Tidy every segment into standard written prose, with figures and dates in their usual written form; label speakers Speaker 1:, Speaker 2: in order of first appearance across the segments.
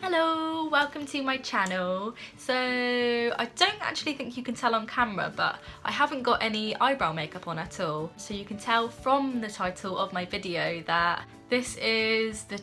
Speaker 1: Hello, welcome to my channel. So I don't actually think you can tell on camera, but I haven't got any eyebrow makeup on at all. So you can tell from the title of my video that this is the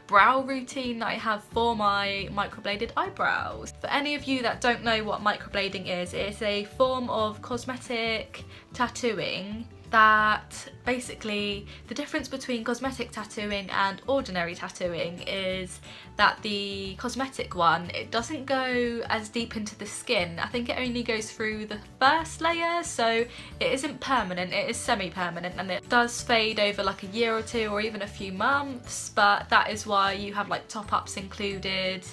Speaker 1: brow routine that I have for my microbladed eyebrows. For any of you that don't know what microblading is, it's a form of cosmetic tattooing that basically the difference between cosmetic tattooing and ordinary tattooing is that the cosmetic one, it doesn't go as deep into the skin. I think it only goes through the first layer, so it isn't permanent, it is semi-permanent, and it does fade over like a year or two or even a few months, but that is why you have like top-ups included.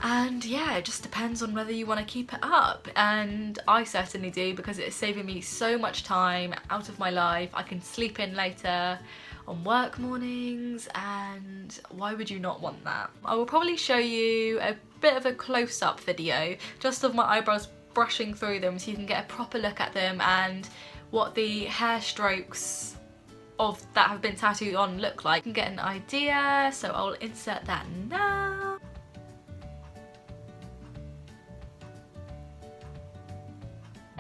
Speaker 1: And yeah, it just depends on whether you want to keep it up, and I certainly do because it is saving me so much time out of my life. I can sleep in later on work mornings, and why would you not want that? I will probably show you a bit of a close-up video just of my eyebrows, brushing through them so you can get a proper look at them and what the hair strokes of that have been tattooed on look like. You can get an idea, so I'll insert that now.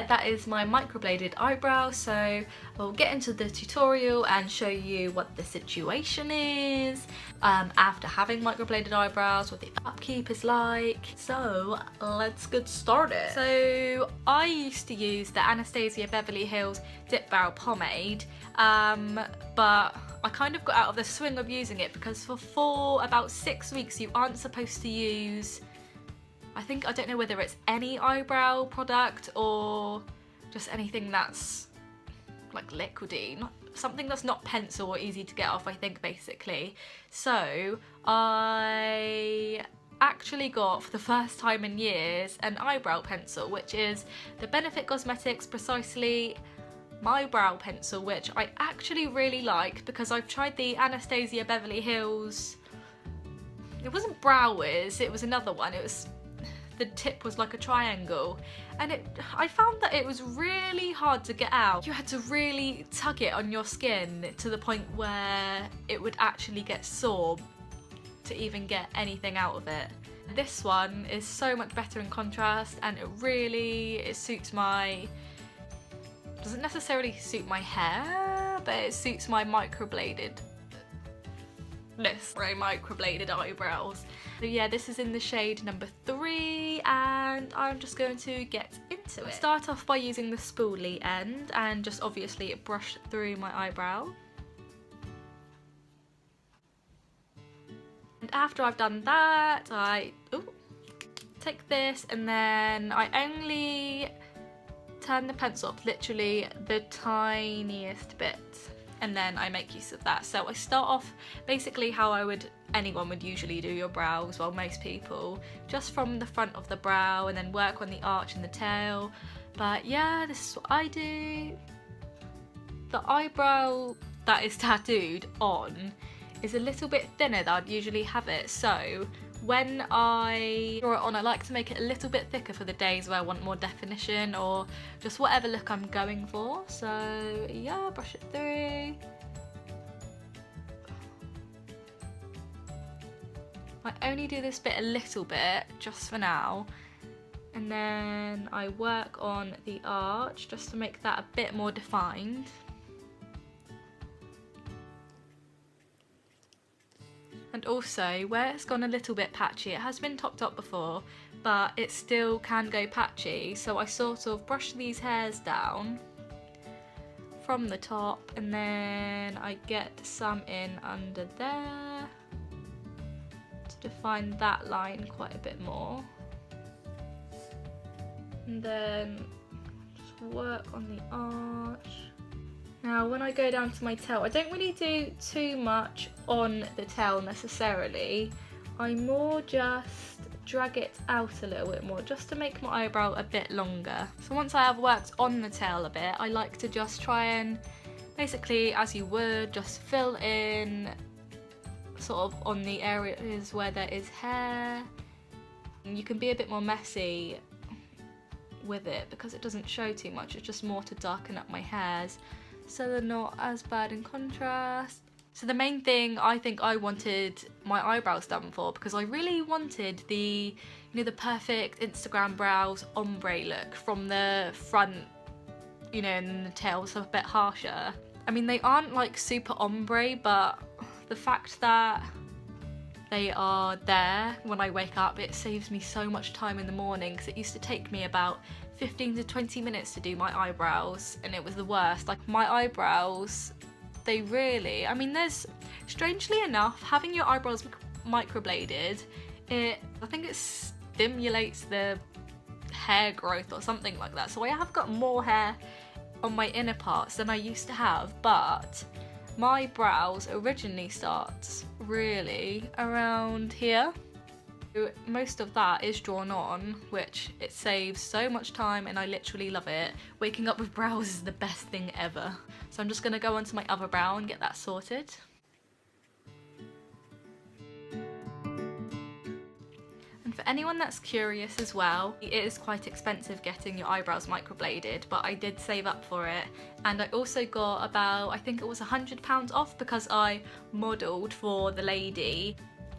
Speaker 1: That is my microbladed eyebrow, so I'll get into the tutorial and show you what the situation is after having microbladed eyebrows, what the upkeep is like. So let's get started. So I used to use the Anastasia Beverly Hills Dip Brow Pomade, but I kind of got out of the swing of using it because for about 6 weeks you aren't supposed to use, I don't know whether it's any eyebrow product or just anything that's like liquidy, something that's not pencil or easy to get off, I think, basically. So I actually got, for the first time in years, an eyebrow pencil, which is the Benefit Cosmetics Precisely My Brow Pencil, which I actually really like because I've tried the Anastasia Beverly Hills, it wasn't Brow Wiz, it was another one, the tip was like a triangle, and I found that it was really hard to get out. You had to really tug it on your skin to the point where it would actually get sore to even get anything out of it. This one is so much better in contrast, and it suits doesn't necessarily suit my hair, but it suits my microbladed eyebrows. So yeah, this is in the shade number 3, and I'm just going to get into it. Start off by using the spoolie end and just obviously brush through my eyebrow. And after I've done that, I take this and then I only turn the pencil up literally the tiniest bit, and then I make use of that. So I start off basically how anyone would usually do your brows, well, most people, just from the front of the brow and then work on the arch and the tail. But yeah, this is what I do. The eyebrow that is tattooed on is a little bit thinner than I'd usually have it, so when I draw it on, I like to make it a little bit thicker for the days where I want more definition or just whatever look I'm going for. So yeah, brush it through. I only do this bit a little bit, just for now, and then I work on the arch just to make that a bit more defined. And also, where it's gone a little bit patchy, it has been topped up before, but it still can go patchy, so I sort of brush these hairs down from the top, and then I get some in under there to define that line quite a bit more. And then just work on the arch. Now when I go down to my tail, I don't really do too much on the tail necessarily. I more just drag it out a little bit more just to make my eyebrow a bit longer. So once I have worked on the tail a bit, I like to just try and basically, as you would, just fill in sort of on the areas where there is hair. You can be a bit more messy with it because it doesn't show too much, it's just more to darken up my hairs so they're not as bad in contrast. So the main thing I think I wanted my eyebrows done for, because I really wanted the, you know, the perfect Instagram brows ombre look from the front, you know, and the tail's a bit harsher. I mean, they aren't like super ombre, but the fact that they are there when I wake up, it saves me so much time in the morning, because it used to take me about 15 to 20 minutes to do my eyebrows, and it was the worst. Like, my eyebrows, they really, I mean, there's, strangely enough, having your eyebrows microbladed, I think it stimulates the hair growth or something like that. So I have got more hair on my inner parts than I used to have, but my brows originally starts really around here. Most of that is drawn on, which it saves so much time, and I literally love it. Waking up with brows is the best thing ever. So I'm just gonna go onto my other brow and get that sorted. And for anyone that's curious as well, it is quite expensive getting your eyebrows microbladed, but I did save up for it. And I also got about, I think it was £100 off, because I modelled for the lady.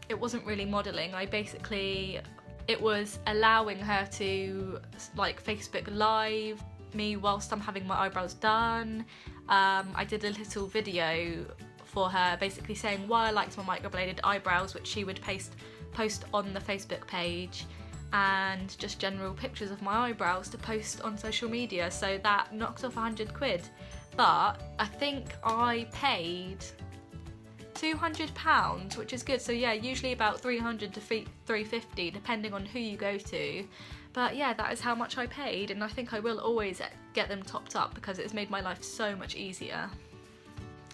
Speaker 1: It wasn't really modelling, it was allowing her to like Facebook Live me whilst I'm having my eyebrows done. I did a little video for her basically saying why I liked my microbladed eyebrows, which she would post on the Facebook page, and just general pictures of my eyebrows to post on social media. So that knocked off £100, but I think I paid £200, which is good. So yeah, usually about £300 to £350 depending on who you go to. But yeah, that is how much I paid, and I think I will always get them topped up because it's made my life so much easier.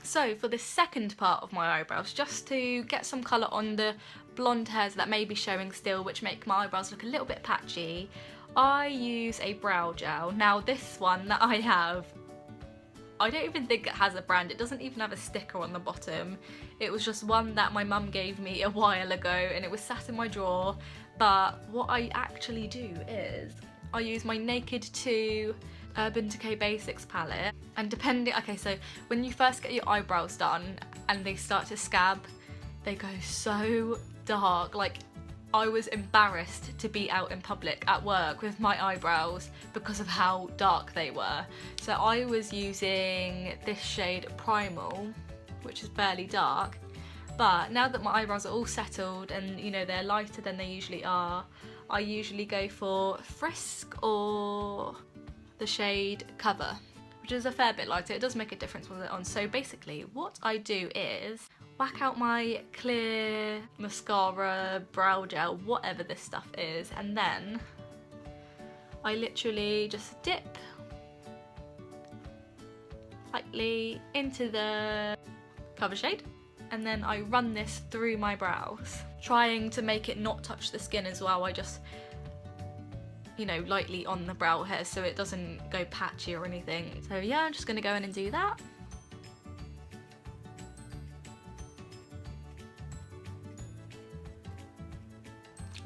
Speaker 1: So for the second part of my eyebrows, just to get some colour on the blonde hairs that may be showing still, which make my eyebrows look a little bit patchy, I use a brow gel. Now this one that I have, I don't even think it has a brand. It doesn't even have a sticker on the bottom. It was just one that my mum gave me a while ago, and it was sat in my drawer. But what I actually do is I use my Naked 2 Urban Decay Basics palette, and depending, okay, so when you first get your eyebrows done and they start to scab, they go so dark. Like, I was embarrassed to be out in public at work with my eyebrows because of how dark they were. So I was using this shade Primal, which is fairly dark, but now that my eyebrows are all settled and, you know, they're lighter than they usually are, I usually go for Frisk or the shade Cover, which is a fair bit lighter. It does make a difference with it on. So basically what I do is whack out my clear mascara, brow gel, whatever this stuff is, and then I literally just dip lightly into the Cover shade, and then I run this through my brows, trying to make it not touch the skin as well. I just, you know, lightly on the brow hair so it doesn't go patchy or anything. So yeah, I'm just gonna go in and do that.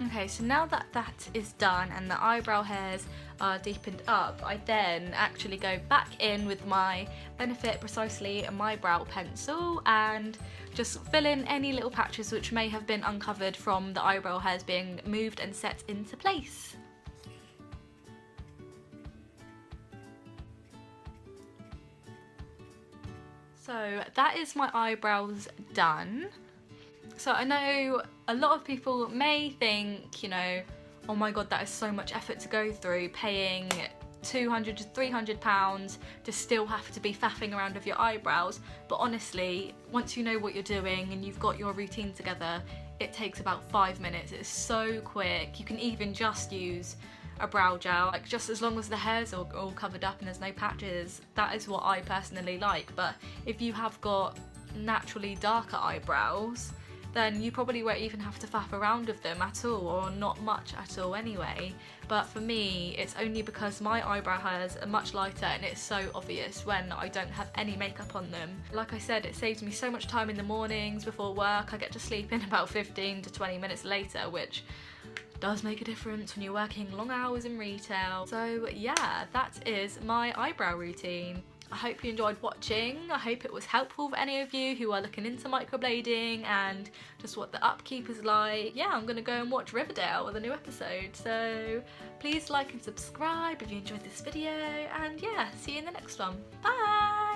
Speaker 1: Okay, so now that that is done and the eyebrow hairs are deepened up, I then actually go back in with my Benefit Precisely My Brow Pencil and just fill in any little patches which may have been uncovered from the eyebrow hairs being moved and set into place. So that is my eyebrows done. So I know a lot of people may think, you know, oh my god, that is so much effort to go through, paying £200 to £300 to still have to be faffing around with your eyebrows. But honestly, once you know what you're doing and you've got your routine together, it takes about 5 minutes. It's so quick. You can even just use a brow gel, like just as long as the hairs are all covered up and there's no patches. That is what I personally like. But if you have got naturally darker eyebrows, then you probably won't even have to faff around with them at all, or not much at all anyway. But for me, it's only because my eyebrow hairs are much lighter and it's so obvious when I don't have any makeup on them. Like I said, it saves me so much time in the mornings before work. I get to sleep in about 15 to 20 minutes later, which does make a difference when you're working long hours in retail. So yeah, that is my eyebrow routine. I hope you enjoyed watching. I hope it was helpful for any of you who are looking into microblading and just what the upkeep is like. Yeah, I'm gonna go and watch Riverdale with a new episode, so please like and subscribe if you enjoyed this video, and yeah, see you in the next one. Bye!